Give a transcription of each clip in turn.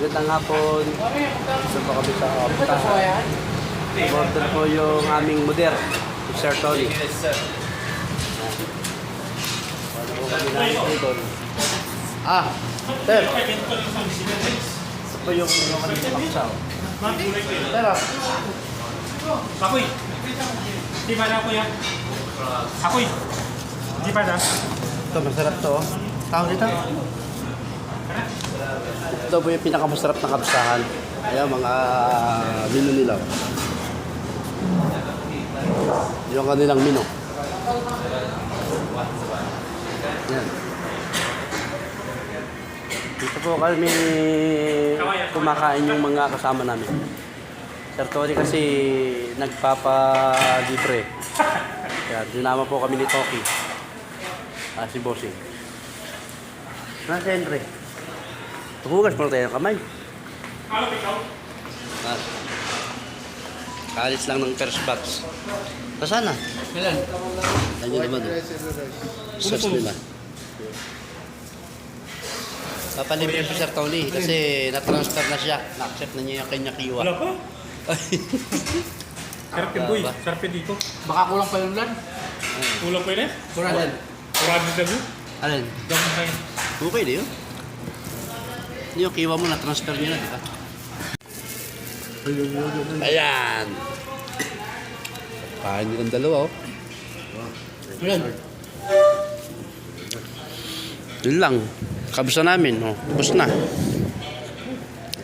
Magandang hapon. Gusto pa kami sa optahan. Order po yung aming moder. Sir Tony. Paano po kami namin doon? Sir. Ito po yung kami sa Paksaw. Sir, Ako'y. Di ba na ako yan? Ako'y. Di ba na? ito masarap to. Tawag dito. Ito po yung pinakamasarap na kabsahan. Ayan, mga menu nila. Yung kanilang menu. Yan. Dito po kami kumakain yung mga kasama namin. Sir Tony kasi nagpapalibre. Kaya dinama po kami ni Toki. Si Bossing. Nasa Henry. Hugas mo tayo ng kamay. Kalis lang ng first batch. Saan na? Kailan? Ayun naman. Sauce nila. Papalibre si Sir Tony kasi na-transfer na siya. Na-accept na niya yung kanya kiwa. Wala pa? Sarap yung boy. Sarap yung dito. Baka kulang pa yung lan. Kulang pa yun eh? Alin? Kurado sa view. Alin? Gawin tayo. Okay na yun. Yung kiwa mo na-transfer niya na, di ba? Ayan! Kain nilang dalawa, oh. Lan. Yun lang. Kabusta namin, oh. Tapos na.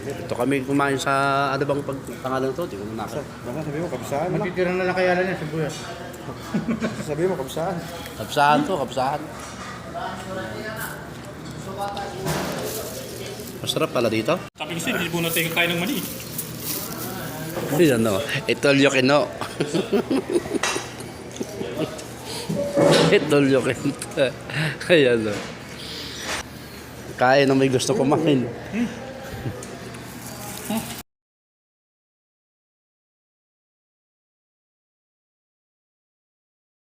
Ito kami kumain sa ano bang pangalan to? Di ko manakot. Baka sabi mo, kabsaan. Magtitira na lang kaya lan yan, sibuyas. Sabi mo, kabsaan. Kapsahan to, kapsahan. Masarap pala dito. Sabi kasi, hindi po natin kain ng mani. Hindi ano, itolyo kino. Itolyo kino. Ayan o. Kain na may gusto kumain.